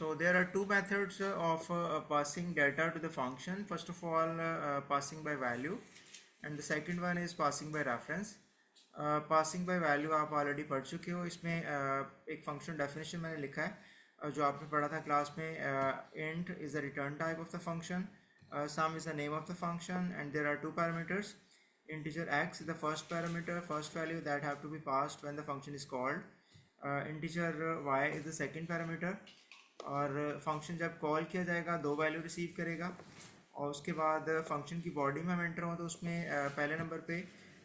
So there are two methods of passing data to the function. First of all, passing by value, and the second one is passing by reference. Passing by value आप already पढ़ चुके हो. इसमें एक function definition मैंने लिखा है जो आपने पढ़ा था क्लास में. Int is the return type of the function, sum is the name of the function, and there are two parameters. Integer x is the first parameter, first value that have to be passed when the function is called. Integer y is the second parameter, और function जब call किया जाएगा दो value receive करेगा. और उसके बाद function की बॉडी में हम एंटर हों तो उसमें पहले नंबर पे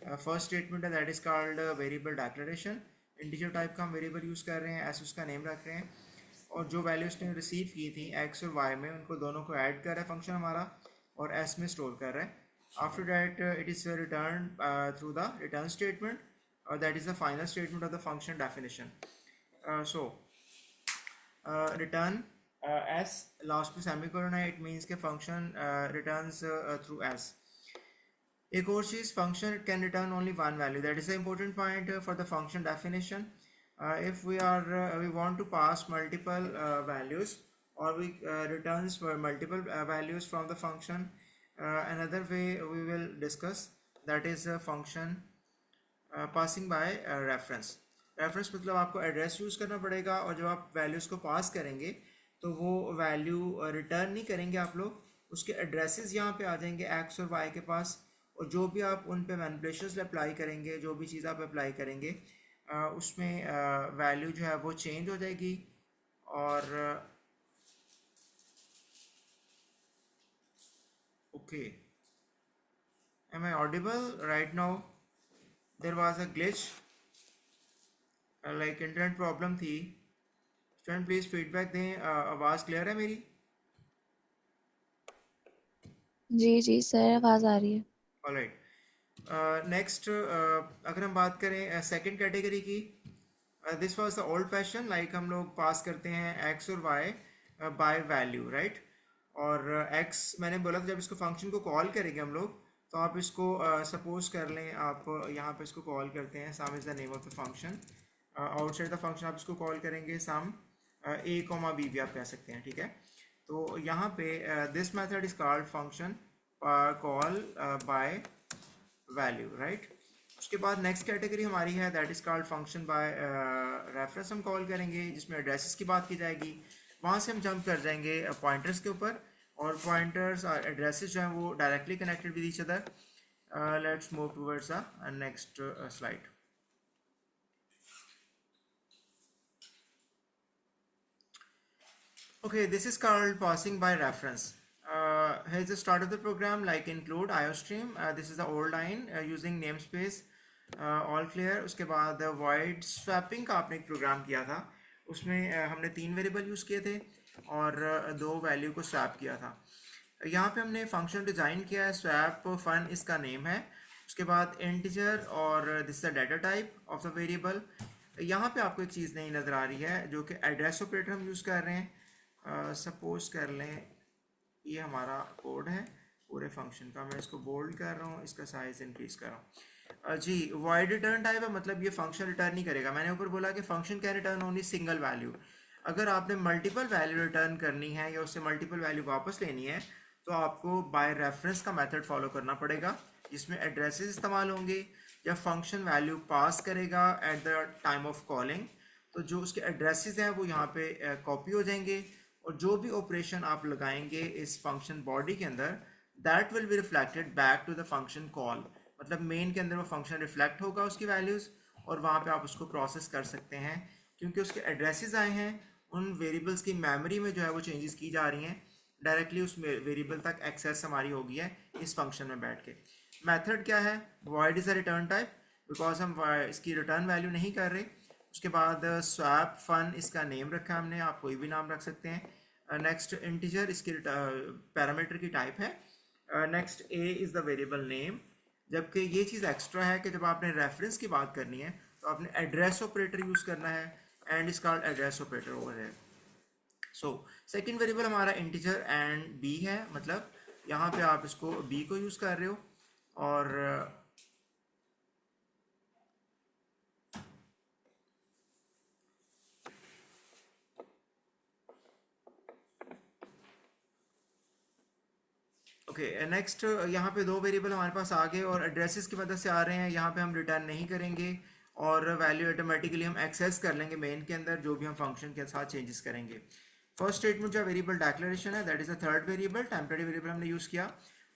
फर्स्ट स्टेटमेंट है that is called variable declaration. Integer type का हम वेरिएबल यूज़ कर रहे हैं, ऐसे उसका नेम रख रहे हैं, और जो वैल्यू उसने रिसीव की थी एक्स और वाई में उनको दोनों को ऐड कर रहा है फंक्शन हमारा, और एस में स्टोर कर रहा है. After that, it is returned through the return statement, that is the final statement of the function definition. Return s last में semicolon है, it means के function returns through s. एक और चीज़, function can return only one value. That is the important point for the function definition. If we want to pass multiple values, or we returns for multiple values from the function. Another way we will discuss, that is a function passing by reference. Reference मतलब आपको address use करना पड़ेगा, और जब आप values को पास करेंगे तो वो वैल्यू रिटर्न नहीं करेंगे आप लोग, उसके एड्रेसेस यहाँ पे आ जाएंगे एक्स और वाई के पास, और जो भी आप उन पे मैनिपुलेशंस अप्लाई करेंगे, जो भी चीज़ आप अप्लाई करेंगे उसमें वैल्यू जो है वो चेंज हो जाएगी. और okay, am I audible right now? There was a glitch, like internet problem थी. स्टूडेंट प्लीज फीडबैक दें. आवाज़ क्लियर है मेरी? जी सर, आवाज़ आ रही है. ऑलराइट. नेक्स्ट अगर हम बात करें सेकंड कैटेगरी की, this was the old fashion, like हम लोग पास करते हैं एक्स और वाई बाय वैल्यू, राइट. और x मैंने बोला था जब इसको फंक्शन को कॉल करेंगे हम लोग, तो आप इसको सपोज कर लें, आप यहाँ पे इसको कॉल करते हैं, सम is the name of the function. Outside the function आप इसको कॉल करेंगे सम a कॉमा b भी आप कह सकते हैं, ठीक है. तो यहाँ पे this method is called function call by value, right. उसके बाद नेक्स्ट कैटेगरी हमारी है that is called function by reference. हम कॉल करेंगे जिसमें एड्रेसेस की बात की जाएगी. वहाँ से हम जंप कर जाएंगे पॉइंटर्स के ऊपर, और पॉइंटर्स और एड्रेसेस जो हैं वो directly connected with each other. Let's move towards the next slide. Okay, this is called passing by reference. Here's the start of the program, like include IOStream. This is the old line using namespace. All clear. उसके बाद void swapping का आपने एक programme किया था, उसमें हमने 3 variable use किए थे और 2 वैल्यू को स्वैप किया था. यहाँ पे हमने फंक्शन डिज़ाइन किया है, स्वैप फन इसका नेम है. उसके बाद इंटीजर, और this is the data type of the variable. यहाँ पे आपको एक चीज़ नहीं नज़र आ रही है जो कि एड्रेस ऑपरेटर हम यूज़ कर रहे हैं. सपोज कर लें ये हमारा कोड है पूरे फंक्शन का, मैं इसको बोल्ड कर रहा हूँ, इसका साइज इंक्रीज कर रहा हूँ. जी, वॉइड रिटर्न टाइप है, मतलब ये फंक्शन रिटर्न नहीं करेगा. मैंने ऊपर बोला कि function can return only single value. अगर आपने मल्टीपल वैल्यू रिटर्न करनी है या उससे मल्टीपल वैल्यू वापस लेनी है तो आपको बाय रेफरेंस का मेथड फॉलो करना पड़ेगा, जिसमें एड्रेसेस इस्तेमाल होंगे. जब फंक्शन वैल्यू पास करेगा at the time of calling, तो जो उसके एड्रेसेस हैं वो यहाँ पे कॉपी हो जाएंगे, और जो भी ऑपरेशन आप लगाएंगे इस फंक्शन बॉडी के अंदर, that will be reflected back to the function call. मतलब मेन के अंदर वो फंक्शन रिफ्लेक्ट होगा उसकी वैल्यूज़, और वहाँ पे आप उसको प्रोसेस कर सकते हैं, क्योंकि उसके एड्रेसेस आए हैं. उन वेरिएबल्स की मेमोरी में जो है वो चेंजेस की जा रही हैं, डायरेक्टली उस वेरिएबल तक एक्सेस हमारी होगी है इस फंक्शन में बैठ के. मेथड क्या है? Void is a return type, because हम इसकी रिटर्न वैल्यू नहीं कर रहे. उसके बाद स्वैप फन इसका नेम रखा है हमने, आप कोई भी नाम रख सकते हैं. नेक्स्ट इंटीजर इसकी पैरामीटर की टाइप है. Next A is the variable name. जबकि ये चीज़ एक्स्ट्रा है कि जब आपने रेफरेंस की बात करनी है तो आपने एड्रेस ऑपरेटर यूज़ करना है, and is called address operator over है. सो सेकेंड वेरिएबल हमारा इंटीजर एंड बी है, मतलब यहाँ पे आप इसको बी को यूज़ कर रहे हो. और ओके नेक्स्ट, यहाँ पे दो वेरिएबल हमारे पास आ गए और एड्रेसेस की मदद से आ रहे हैं। यहाँ पे हम रिटर्न नहीं करेंगे और वैल्यू ऑटोमेटिकली हम एक्सेस कर लेंगे मेन के अंदर जो भी हम फंक्शन के साथ चेंजेस करेंगे। फर्स्ट स्टेटमेंट जो वेरिएबल डिक्लेरेशन है that is the third variable, temporary variable हमने यूज़ किया।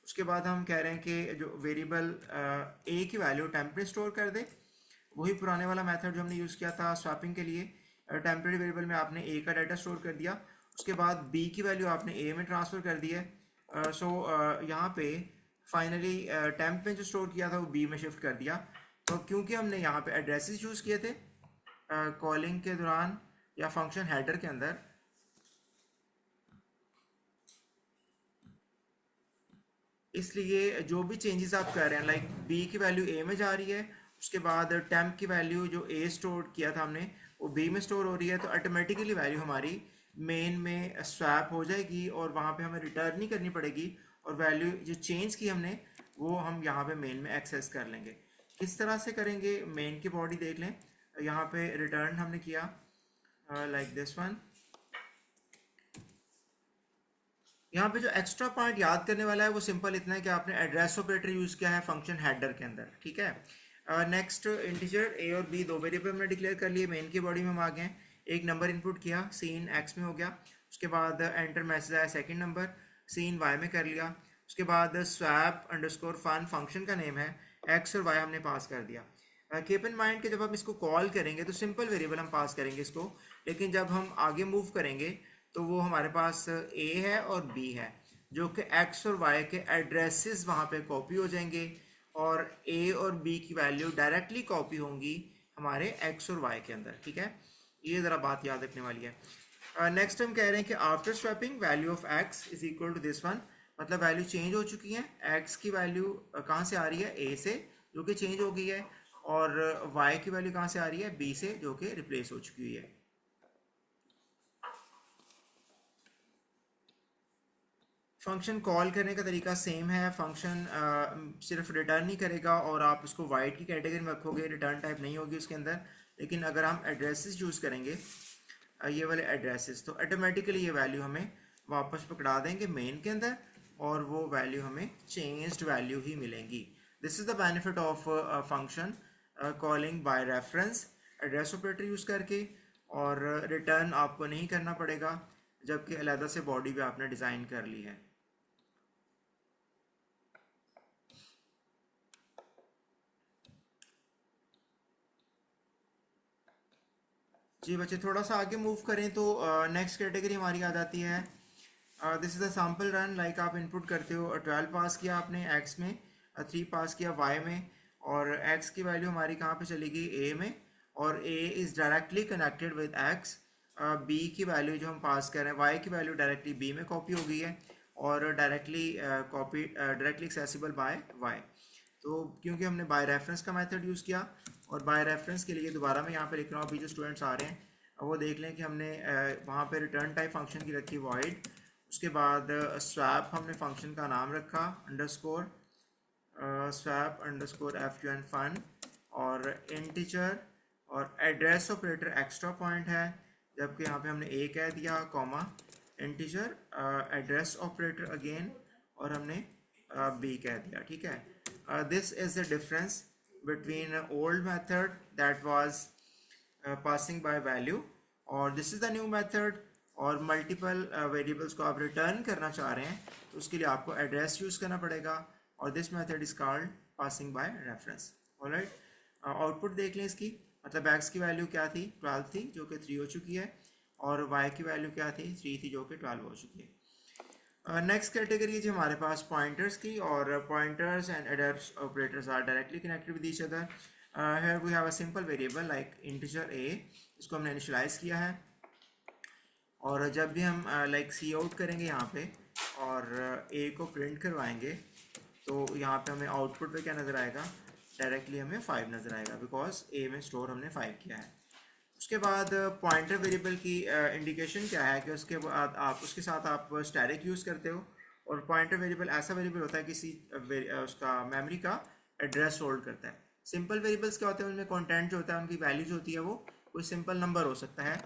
उसके बाद हम कह रहे हैं कि जो वेरिएबल ए की वैल्यू टेम्परेरी स्टोर कर दे, वही पुराने वाला मेथड जो हमने यूज़ किया था स्वैपिंग के लिए। टेम्परेरी वेरिएबल में आपने ए का डाटा स्टोर कर दिया, उसके बाद बी की वैल्यू आपने ए में ट्रांसफ़र कर दी है। सो यहाँ पे फाइनली टेम्प में जो स्टोर किया था वो बी में शिफ्ट कर दिया। तो क्योंकि हमने यहाँ पे एड्रेसेस यूज़ किए थे कॉलिंग के दौरान या फंक्शन हेडर के अंदर, इसलिए जो भी चेंजेस आप कर रहे हैं लाइक बी की वैल्यू ए में जा रही है, उसके बाद टेम्प की वैल्यू जो ए स्टोर किया था हमने वो बी में स्टोर हो रही है, तो ऑटोमेटिकली वैल्यू हमारी मेन में स्वैप हो जाएगी और वहाँ पे हमें रिटर्न नहीं करनी पड़ेगी और वैल्यू जो चेंज की हमने वो हम यहाँ पे मेन में एक्सेस कर लेंगे। किस तरह से करेंगे, मेन की बॉडी देख लें। यहाँ पे रिटर्न हमने किया लाइक दिस वन। यहाँ पे जो एक्स्ट्रा पॉइंट याद करने वाला है वो सिंपल इतना है कि आपने एड्रेस ऑपरेटर यूज़ किया है फंक्शन हेडर के अंदर, ठीक है। नेक्स्ट इंटीजर ए और बी दो वेरिएबल हमने डिक्लेयर कर लिए, मेन की बॉडी में हम आ गए। एक नंबर इनपुट किया, सीन एक्स में हो गया। उसके बाद एंटर मैसेज आया सेकंड नंबर, सीन वाई में कर लिया। उसके बाद स्वैप अंडरस्कोर फन फंक्शन का नेम है, एक्स और वाई हमने पास कर दिया। कीप इन माइंड कि जब हम इसको कॉल करेंगे तो सिंपल वेरिएबल हम पास करेंगे इसको, लेकिन जब हम आगे मूव करेंगे तो वो हमारे पास ए है और बी है जो कि एक्स और वाई के एड्रेसेस वहाँ पे कॉपी हो जाएंगे और ए और बी की वैल्यू डायरेक्टली कॉपी होंगी हमारे एक्स और वाई के अंदर, ठीक है। ये ज़रा बात याद रखने वाली है। नेक्स्ट हम कह रहे हैं कि after swapping value of x is equal to this one, मतलब वैल्यू चेंज हो चुकी है। एक्स की वैल्यू कहाँ से आ रही है, ए से जो कि चेंज हो गई है, और वाई की वैल्यू कहाँ से आ रही है, बी से जो कि रिप्लेस हो चुकी हुई है। फंक्शन कॉल करने का तरीका सेम है, फंक्शन सिर्फ रिटर्न नहीं करेगा और आप उसको वाइड की कैटेगरी में रखोगे, रिटर्न टाइप नहीं होगी उसके अंदर। लेकिन अगर हम एड्रेसेस यूज़ करेंगे ये वाले एड्रेसेस, तो ऑटोमेटिकली ये वैल्यू हमें वापस पकड़ा देंगे मेन के अंदर और वो वैल्यू हमें चेंज्ड वैल्यू ही मिलेंगी। This is the benefit of function calling by reference, address operator use करके, और रिटर्न आपको नहीं करना पड़ेगा जबकि अलहदा से बॉडी भी आपने डिज़ाइन कर ली है। जी बच्चे थोड़ा सा आगे मूव करें तो नेक्स्ट कैटेगरी हमारी आ जाती है। This is the sample run, like आप इनपुट करते हो 12 पास किया आपने एक्स में, 3 पास किया वाई में, और एक्स की वैल्यू हमारी कहाँ पे चली गई, ए में, और a is directly connected with x. B की वैल्यू जो हम पास कर रहे हैं, वाई की वैल्यू डायरेक्टली बी में कॉपी हो गई है और डायरेक्टली एक्सेसिबल बाय वाई। तो क्योंकि हमने बाय रेफरेंस का मेथड यूज़ किया, और बाय रेफरेंस के लिए दोबारा मैं यहाँ पे लिख रहा हूँ, अभी जो स्टूडेंट्स आ रहे हैं वो देख लें कि हमने वहाँ पे रिटर्न टाइप फंक्शन की रखी वॉइड, उसके बाद स्वैप हमने फंक्शन का नाम रखा underscore swap underscore F U N fun, और इंटीजर और एड्रेस ऑपरेटर एक्स्ट्रा पॉइंट है, जबकि यहाँ पे हमने ए कह दिया comma integer address operator again और हमने बी कह दिया, ठीक है। This is the difference between old method that was passing by value और this is the new method. और मल्टीपल वेरिएबल्स को आप रिटर्न करना चाह रहे हैं तो उसके लिए आपको एड्रेस यूज़ करना पड़ेगा और this method is called passing by reference. Alright, output देख लें इसकी, मतलब एक्स की वैल्यू क्या थी, 12 थी जो कि 3 हो चुकी है, और वाई की वैल्यू क्या थी, 3 थी जो कि 12 हो चुकी है। नेक्स्ट कैटेगरी है जी हमारे पास पॉइंटर्स की, और pointers and address operators are directly connected with each other. Here we have a simple variable like integer A, इसको हमने इनिशियलाइज किया है, और जब भी हम लाइक सी आउट करेंगे यहाँ पे और ए को प्रिंट करवाएंगे तो यहाँ पे हमें आउटपुट पे क्या नज़र आएगा, डायरेक्टली हमें 5 नज़र आएगा बिकॉज ए में स्टोर हमने 5 किया है। उसके बाद पॉइंटर वेरिएबल की इंडिकेशन क्या है कि उसके बाद आप उसके साथ आप स्टैटिक यूज़ करते हो, और पॉइंटर वेरिएबल ऐसा वेरिएबल होता है किसी उसका मेमोरी का एड्रेस होल्ड करता है। सिंपल वेरिएबल्स क्या होते हैं, उनमें कंटेंट जो होता है, उनकी वैल्यू जो होती है वो कोई सिंपल नंबर हो सकता है,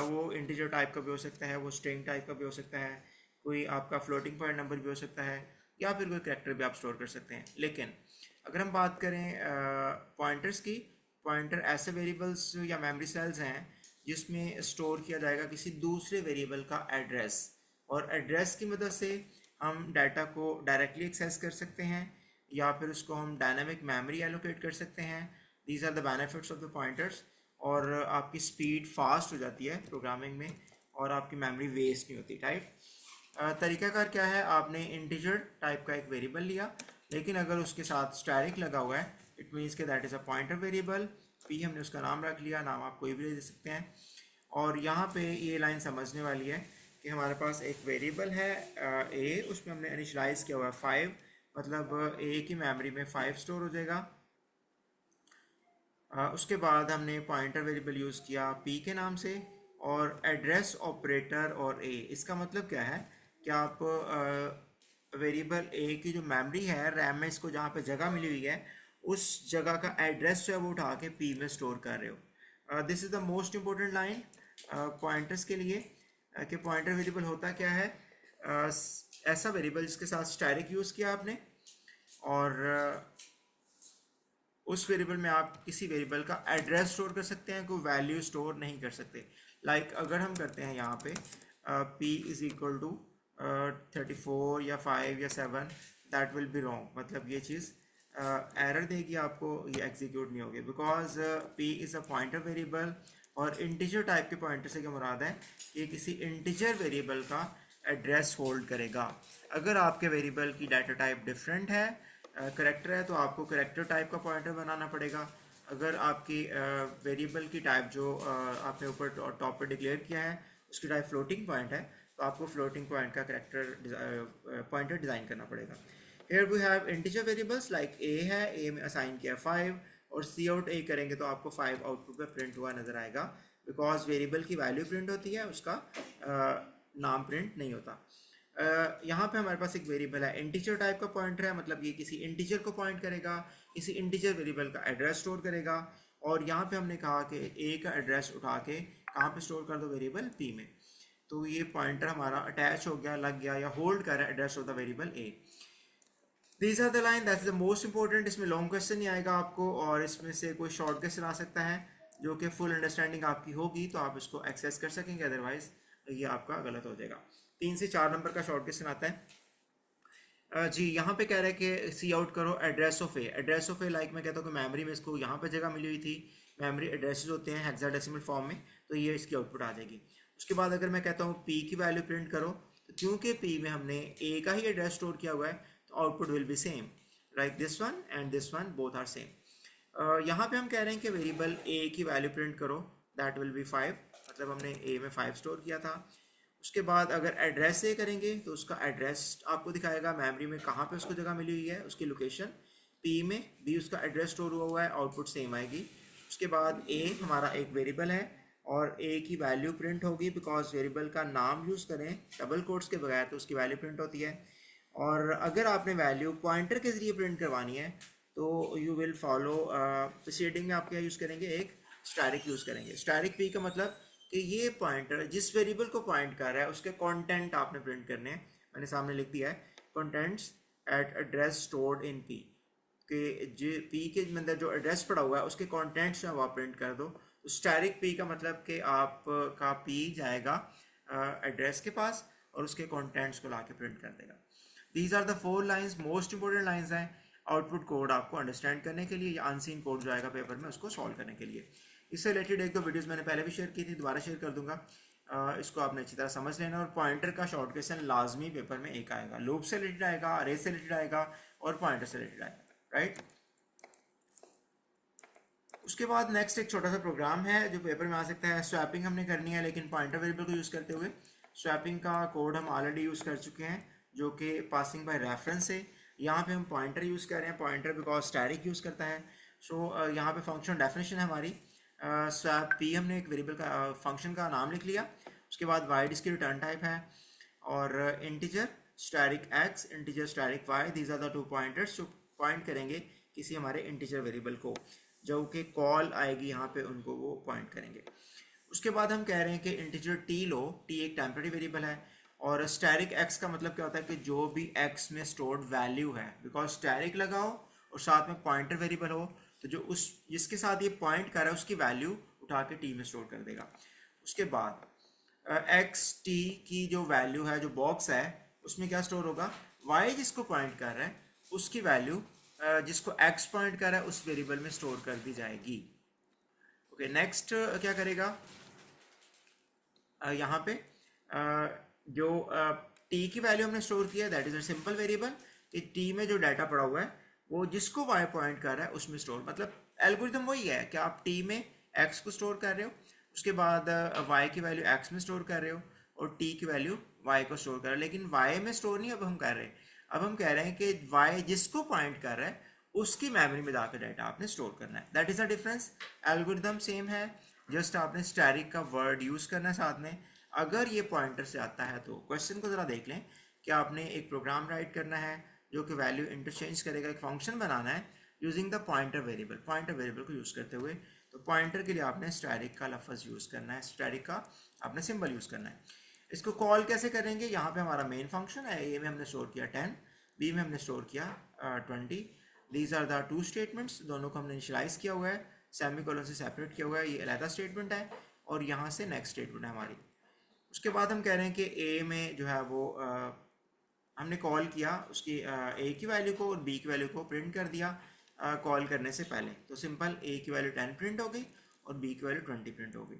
वो इंटीजर टाइप का भी हो सकता है, वो स्ट्रिंग टाइप का भी हो सकता है, कोई आपका फ्लोटिंग पॉइंट नंबर भी हो सकता है, या फिर कोई कैरेक्टर भी आप स्टोर कर सकते हैं। लेकिन अगर हम बात करें पॉइंटर्स की, पॉइंटर ऐसे वेरिएबल्स या मेमोरी सेल्स हैं जिसमें स्टोर किया जाएगा किसी दूसरे वेरिएबल का एड्रेस, और एड्रेस की मदद से हम डाटा को डायरेक्टली एक्सेस कर सकते हैं या फिर उसको हम डायनामिक मेमोरी एलोकेट कर सकते हैं। These are the benefits of the pointers. और आपकी स्पीड फास्ट हो जाती है प्रोग्रामिंग में और आपकी मेमोरी वेस्ट नहीं होती। टाइप तरीकाकार क्या है, आपने इंटीजर टाइप का एक वेरिएबल लिया, लेकिन अगर उसके साथ स्टैरिक लगा हुआ है इट मीन्स के that is a pointer variable. P हमने उसका नाम रख लिया, नाम आप कोई भी दे सकते हैं। और यहाँ पे ये लाइन समझने वाली है कि हमारे पास एक वेरिएबल है ए, उसमें हमने इनिशलाइज किया हुआ है 5, मतलब ए की मेमोरी में 5 स्टोर हो जाएगा। उसके बाद हमने पॉइंटर वेरिएबल यूज़ किया पी के नाम से, और एड्रेस ऑपरेटर और ए, इसका मतलब क्या है कि आप वेरिएबल ए की जो मेमोरी है रैम में, इसको जहाँ पे जगह मिली हुई है उस जगह का एड्रेस जो है वो उठा के पी में स्टोर कर रहे हो। This is the most important line pointers के लिए कि पॉइंटर वेरिएबल होता क्या है। ऐसा वेरिएबल जिसके साथ स्टैरिक यूज़ किया आपने, और उस वेरिएबल में आप किसी वेरिएबल का एड्रेस स्टोर कर सकते हैं, कोई वैल्यू स्टोर नहीं कर सकते। लाइक अगर हम करते हैं यहाँ पे p इज़ इक्वल टू 34 या 5 या 7, दैट विल बी रॉन्ग, मतलब ये चीज़ एरर देगी आपको, ये एग्जीक्यूट नहीं होगी, because p is a pointer variable. और इंटीजर टाइप के पॉइंटर से क्या मुराद है, ये किसी इंटीजर वेरिएबल का एड्रेस होल्ड करेगा। अगर आपके वेरिएबल की डाटा टाइप डिफरेंट है, करेक्टर है, तो आपको करेक्टर टाइप का पॉइंटर बनाना पड़ेगा। अगर आपकी वेरिएबल की टाइप जो आपने ऊपर टॉप पर डिक्लेयर किया है उसकी टाइप फ्लोटिंग पॉइंट है, तो आपको फ्लोटिंग पॉइंट का करेक्टर पॉइंटर डिज़ाइन करना पड़ेगा। Here we have integer variables like a है, ए में असाइन किया 5, और सी आउट ए करेंगे तो आपको 5 आउटपुट पे प्रिंट हुआ नज़र आएगा, बिकॉज वेरिएबल की वैल्यू प्रिंट होती है, उसका नाम प्रिंट नहीं होता। यहाँ पे हमारे पास एक वेरिएबल है, इंटीजर टाइप का पॉइंटर है, मतलब ये किसी इंटीजर को पॉइंट करेगा, किसी इंटीजर वेरिएबल का एड्रेस स्टोर करेगा। और यहाँ पे हमने कहा कि ए का एड्रेस उठा के कहाँ पे स्टोर कर दो, वेरिएबल पी में। तो ये पॉइंटर हमारा अटैच हो गया, लग गया या होल्ड कर रहा है address of the variable a. These are the line, that is the most important. इसमें लॉन्ग क्वेश्चन नहीं आएगा आपको, और इसमें से कोई शॉर्ट क्वेश्चन आ सकता है जो कि फुल अंडरस्टैंडिंग आपकी होगी तो आप इसको एक्सेस कर सकेंगे, अदरवाइज ये आपका गलत हो जाएगा। 3 से 4 नंबर का शॉर्ट क्वेश्चन आता है। जी यहाँ पे कह रहा है कि सी आउट करो address of A. Address of A, like मैं कहता हूँ कि मेमोरी में इसको यहाँ पे जगह मिली हुई थी, मेमोरी एड्रेसेस होते हैं हेक्साडेसिमल फॉर्म में, तो ये इसकी आउटपुट आ जाएगी। उसके बाद अगर मैं कहता हूँ पी की वैल्यू प्रिंट करो, तो क्योंकि पी में हमने ए का ही एड्रेस स्टोर किया हुआ है तो output will be same, like this one and this one both are same. यहाँ पे हम कह रहे हैं कि वेरिएबल ए की वैल्यू प्रिंट करो, दैट विल बी 5, मतलब हमने ए में 5 स्टोर किया था। उसके बाद अगर एड्रेस से करेंगे तो उसका एड्रेस आपको दिखाएगा मेमोरी में कहाँ पे उसको जगह मिली हुई है, उसकी लोकेशन। पी में भी उसका एड्रेस स्टोर हुआ है, आउटपुट सेम आएगी। उसके बाद ए हमारा एक वेरिएबल है और ए की वैल्यू प्रिंट होगी, बिकॉज वेरिएबल का नाम यूज़ करें डबल कोट्स के बगैर तो उसकी वैल्यू प्रिंट होती है। और अगर आपने वैल्यू पॉइंटर के ज़रिए प्रिंट करवानी है तो यू विल फॉलो प्रीसीडिंग में आप क्या यूज़ करेंगे, एक स्टैरिक यूज़ करेंगे। स्टैरिक पी का मतलब कि ये पॉइंटर जिस वेरिएबल को पॉइंट कर रहा है उसके कंटेंट आपने प्रिंट करने हैं। मैंने सामने लिख दिया है contents eight address stored in P, कि जो पी के अंदर जो एड्रेस पड़ा हुआ है उसके कंटेंट्स जो आप प्रिंट कर दो। तो स्टैरिक पी का मतलब कि आपका पी जाएगा एड्रेस के पास और उसके कंटेंट्स को ला के प्रिंट कर देगा। These are the 4 lines, most important lines हैं आउटपुट कोड आपको अंडरस्टैंड करने के लिए, या अनसीन कोड जो आएगा पेपर में उसको सॉल्व करने के लिए। इससे रिलेटेड एक दो वीडियोस मैंने पहले भी शेयर की थी, दोबारा शेयर कर दूंगा। इसको आपने अच्छी तरह समझ लेना। और पॉइंटर का शॉर्ट क्वेश्चन लाजमी पेपर में एक आएगा, लूप से रिलेटेड आएगा, अरे से रिलेटेड आएगा और पॉइंटर से रिलेटेड आएगा, राइट। उसके बाद नेक्स्ट एक छोटा सा प्रोग्राम है जो पेपर में आ सकता है। स्वैपिंग हमने करनी है लेकिन पॉइंटर वेरिएबल को यूज़ करते हुए। स्वैपिंग का कोड हम ऑलरेडी यूज़ कर चुके हैं जो कि पासिंग बाय रेफरेंस है। यहाँ पे हम पॉइंटर यूज़ कर रहे हैं, पॉइंटर बिकॉज स्टैरिक यूज़ करता है। सो यहाँ पे फंक्शन डेफिनेशन है हमारी स्वैप पी, हमने एक वेरिएबल का फंक्शन का नाम लिख लिया। उसके बाद वाइड इसकी रिटर्न टाइप है, और integer asterisk x, integer asterisk y, these are the 2 pointers जो पॉइंट करेंगे किसी हमारे इंटीजर वेरिएबल को, जो कि कॉल आएगी यहाँ पे उनको वो पॉइंट करेंगे। उसके बाद हम कह रहे हैं कि इंटीजर टी लो, टी एक टेम्परेरी वेरिएबल है और स्टैरिक एक्स का मतलब क्या होता है कि जो भी एक्स में स्टोर्ड वैल्यू है, बिकॉज स्टैरिक लगाओ और साथ में पॉइंटर वेरिएबल हो तो जो उस जिसके साथ ये पॉइंट कर रहा है उसकी वैल्यू उठा के टी में स्टोर कर देगा। उसके बाद एक्स टी की जो वैल्यू है, जो बॉक्स है, उसमें क्या स्टोर होगा, वाई जिसको पॉइंट कर रहा है उसकी वैल्यू जिसको एक्स पॉइंट कर रहा है उस वेरिएबल में स्टोर कर दी जाएगी। ओके, नेक्स्ट क्या करेगा, यहाँ पे जो टी की वैल्यू हमने स्टोर किया, that is a simple variable कि टी में जो डाटा पड़ा हुआ है वो जिसको वाई पॉइंट कर रहा है उसमें स्टोर, मतलब एल्गोरिथम वही है कि आप टी में एक्स को स्टोर कर रहे हो, उसके बाद वाई की वैल्यू एक्स में स्टोर कर रहे हो और टी की वैल्यू वाई को स्टोर कर रहे हो, लेकिन वाई में स्टोर नहीं अब हम कर रहे हैं, अब हम कह रहे हैं कि वाई जिसको पॉइंट कर रहा है उसकी मेमोरी में जाकर डाटा आपने स्टोर करना है। That is a difference. Algorithm same है, जस्ट आपने स्टैरिक का वर्ड यूज करना है साथ में। अगर ये पॉइंटर से आता है तो क्वेश्चन को जरा देख लें कि आपने एक प्रोग्राम राइट करना है जो कि वैल्यू इंटरचेंज करेगा, एक फंक्शन बनाना है यूजिंग द पॉइंटर वेरिएबल को यूज करते हुए। तो पॉइंटर के लिए आपने स्टैरिक का लफ्ज यूज करना है, स्टैरिक का आपने सिंबल यूज करना है। इसको कॉल कैसे करेंगे, यहाँ पे हमारा मेन फंक्शन है, ए में हमने स्टोर किया 10, बी में हमने स्टोर किया 20। These are the two statements, दोनों को हमने इनिशियलाइज किया हुआ है, सेमी कोलन से सेपरेट किया हुआ है, ये अलग स्टेटमेंट है और यहाँ से नेक्स्ट स्टेटमेंट है हमारी। उसके बाद हम कह रहे हैं कि ए में जो है वो हमने कॉल किया उसकी ए की वैल्यू को और बी की वैल्यू को प्रिंट कर दिया कॉल करने से पहले, तो सिंपल ए की वैल्यू 10 प्रिंट हो गई और बी की वैल्यू 20 प्रिंट हो गई।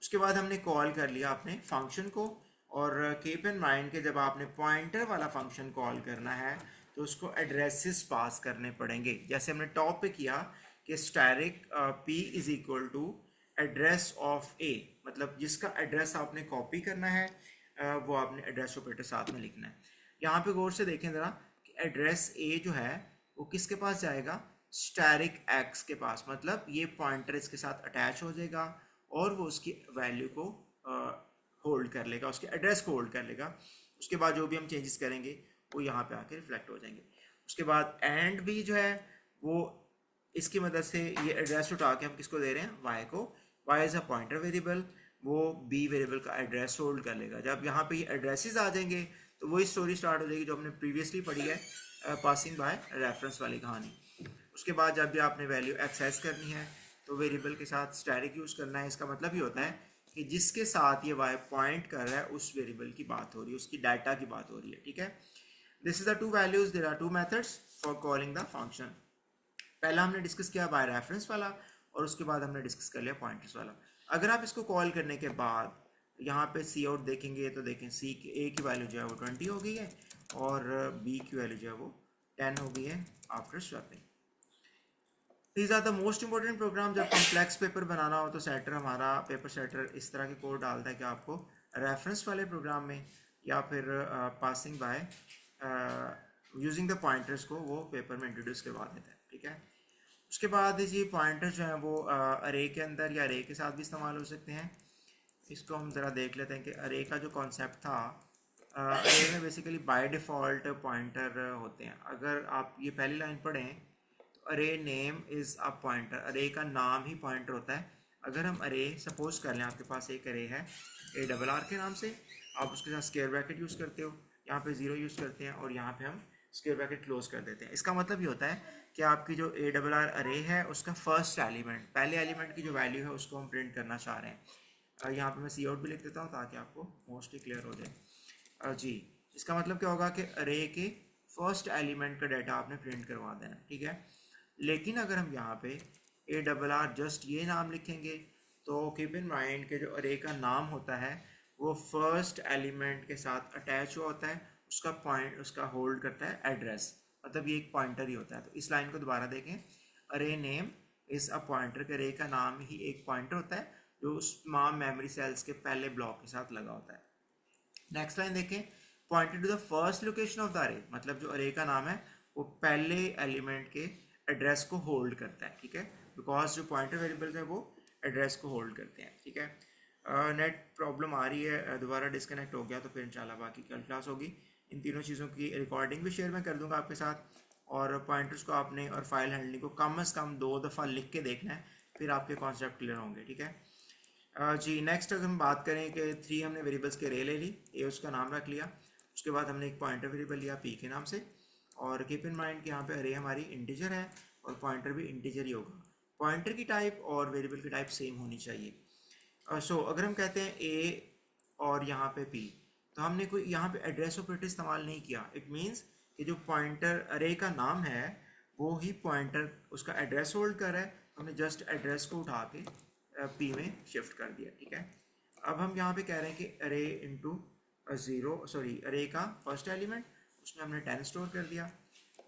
उसके बाद हमने कॉल कर लिया अपने फंक्शन को, और कीप इन माइंड के जब आपने पॉइंटर वाला फंक्शन कॉल करना है तो उसको एड्रेसेस पास करने पड़ेंगे, जैसे हमने टॉप पे किया कि asterisk P is equal to address of A, मतलब जिसका एड्रेस आपने कॉपी करना है वो आपने एड्रेस ऑपरेटर साथ में लिखना है। यहाँ पे गौर से देखें ज़रा कि एड्रेस ए जो है वो किसके पास जाएगा, स्टैरिक एक्स के पास, मतलब ये पॉइंटर इसके साथ अटैच हो जाएगा और वो उसकी वैल्यू को होल्ड कर लेगा, उसके एड्रेस को होल्ड कर लेगा। उसके बाद जो भी हम चेंजेस करेंगे वो यहाँ पे आके रिफ्लेक्ट हो जाएंगे। उसके बाद एंड भी जो है वो इसकी मदद से ये एड्रेस उठा के हम किसको दे रहे हैं, वाई को, y is a pointer variable, वो बी वेरिएबल का एड्रेस होल्ड कर लेगा। जब यहाँ पे ये एड्रेसेस आ जाएंगे तो वही स्टोरी स्टार्ट हो जाएगी जो हमने प्रीवियसली पढ़ी है, पासिंग बाय रेफरेंस वाली कहानी। उसके बाद जब भी आपने वैल्यू एक्सेस करनी है तो वेरिएबल के साथ स्टैरिक यूज़ करना है। इसका मतलब ये होता है कि जिसके साथ ये वाई पॉइंट कर रहा है उस वेरिएबल की बात हो रही है, उसकी डाटा की बात हो रही है, ठीक है। This is the two values, there are two methods for calling the function. पहला हमने डिस्कस किया बाय रेफरेंस वाला और उसके बाद हमने डिस्कस कर लिया पॉइंटर्स वाला। अगर आप इसको कॉल करने के बाद यहाँ पे सी आउट देखेंगे तो देखें सी की ए की वैल्यू जो है वो 20 हो गई है और बी की वैल्यू जो है वो 10 हो गई है after swapping. These are the most important program. जब कॉम्प्लेक्स पेपर बनाना हो तो सेटर, हमारा पेपर सेटर इस तरह के कोड डालता है कि आपको रेफरेंस वाले प्रोग्राम में या फिर passing by using the pointers को वो पेपर में इंट्रोड्यूस करवा देता है, ठीक है। उसके बाद ये पॉइंटर जो हैं वो अरे के अंदर या अरे के साथ भी इस्तेमाल हो सकते हैं। इसको हम ज़रा देख लेते हैं कि अरे का जो कॉन्सेप्ट था, अरे में बेसिकली बाय डिफ़ॉल्ट पॉइंटर होते हैं। अगर आप ये पहली लाइन पढ़ें तो अरे नेम इज़ अ पॉइंटर, अरे का नाम ही पॉइंटर होता है। अगर हम अरे सपोज कर लें आपके पास एक अरे है ARR के नाम से, आप उसके साथ स्क्वायर ब्रैकेट यूज़ करते हो, यहाँ पे 0 यूज़ करते हैं और यहाँ पे हम स्क्वायर ब्रैकेट क्लोज कर देते हैं। इसका मतलब ये होता है कि आपकी जो ARR अरे है उसका फर्स्ट एलिमेंट, पहले एलिमेंट की जो वैल्यू है उसको हम प्रिंट करना चाह रहे हैं। यहाँ पे मैं सी आउट भी लिख देता हूँ ताकि आपको मोस्टली क्लियर हो जाए। जी, इसका मतलब क्या होगा कि अरे के फर्स्ट एलिमेंट का डाटा आपने प्रिंट करवा देना, ठीक है। लेकिन अगर हम यहाँ पे ARR जस्ट ये नाम लिखेंगे तो कीप इन माइंड के जो अरे का नाम होता है वो फर्स्ट एलिमेंट के साथ अटैच हुआ होता है, उसका पॉइंट उसका होल्ड करता है एड्रेस, मतलब ये एक पॉइंटर ही होता है। तो इस लाइन को दोबारा देखें, अरे नेम इज अ पॉइंटर, के अरे का नाम ही एक पॉइंटर होता है जो उस तमाम मेमोरी सेल्स के पहले ब्लॉक के साथ लगा होता है। नेक्स्ट लाइन देखें, pointed to the first location of the array, मतलब जो अरे का नाम है वो पहले एलिमेंट के एड्रेस को होल्ड करता है, ठीक है, बिकॉज जो पॉइंटर वेरिएबल्स है वो एड्रेस को होल्ड करते हैं, ठीक है। नेट प्रॉब्लम आ रही है, दोबारा डिस्कनेक्ट हो गया तो फिर इंशाल्लाह बाकी कल क्लास होगी। इन तीनों चीज़ों की रिकॉर्डिंग भी शेयर मैं कर दूंगा आपके साथ, और पॉइंटर्स को आपने और फाइल हैंडलिंग को कम से कम 2 दफ़ा लिख के देखना है, फिर आपके कॉन्सेप्ट क्लियर होंगे, ठीक है। जी नेक्स्ट अगर हम बात करें कि 3 हमने वेरिएबल्स के रे ले ली, ए उसका नाम रख लिया, उसके बाद हमने एक पॉइंटर वेरिएबल लिया पी के नाम से, और कीप इन माइंड कि यहाँ पे अरे हमारी इंटीजर है और पॉइंटर भी इंटीजर ही होगा। पॉइंटर की टाइप और वेरिएबल की टाइप सेम होनी चाहिए। सो अगर हम कहते हैं ए और यहाँ पे पी, तो हमने कोई यहाँ पे एड्रेस ऑपरेटर इस्तेमाल नहीं किया। इट मीन्स कि जो पॉइंटर अरे का नाम है वो ही पॉइंटर उसका एड्रेस होल्ड कर रहा है, हमने जस्ट एड्रेस को उठा के पी में शिफ्ट कर दिया। ठीक है, अब हम यहाँ पे कह रहे हैं कि अरे इंटू ज़ीरो, सॉरी अरे का फर्स्ट एलिमेंट उसमें हमने 10 स्टोर कर दिया,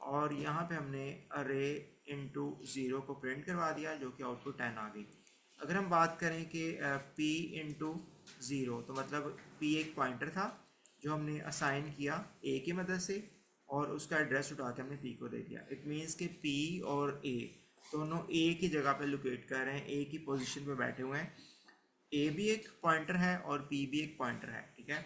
और यहाँ पे हमने अरे इंटू ज़ीरो को प्रिंट करवा दिया जो कि आउटपुट 10 आ गई। अगर हम बात करें कि पी इंटू ज़ीरो, तो मतलब पी एक पॉइंटर था जो हमने असाइन किया ए की मदद से, और उसका एड्रेस उठा के हमने पी को दे दिया। इट मीन्स कि पी और ए दोनों ए की जगह पे लोकेट कर रहे हैं, ए की पोजीशन पे बैठे हुए हैं। ए भी एक पॉइंटर है और पी भी एक पॉइंटर है। ठीक है,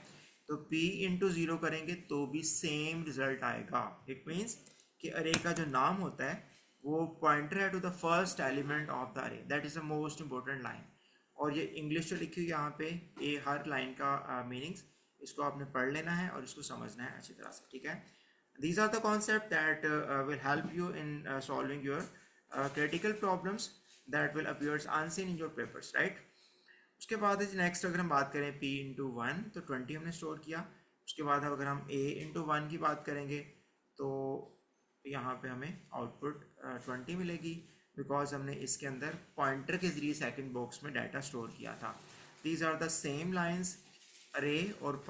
तो पी इंटू ज़ीरो करेंगे तो भी सेम रिजल्ट आएगा। इट मीन्स कि अरे का जो नाम होता है वो पॉइंटर है to the first element of the array, that is the most important line. और ये इंग्लिश जो लिखी हुई यहाँ पे, ये हर लाइन का मीनिंग्स इसको आपने पढ़ लेना है और इसको समझना है अच्छी तरह से। ठीक है, these are the concepts that will help you in solving your critical problems that will appear unseen in your papers, right? उसके बाद नेक्स्ट अगर हम बात करें p इंटू वन, तो 20 हमने स्टोर किया। उसके बाद अगर हम a इंटू वन की बात करेंगे तो यहाँ पे हमें आउटपुट 20 मिलेगी, बिकॉज हमने इसके अंदर पॉइंटर के जरिए सेकंड बॉक्स में डाटा स्टोर किया था। These are the same lines, array और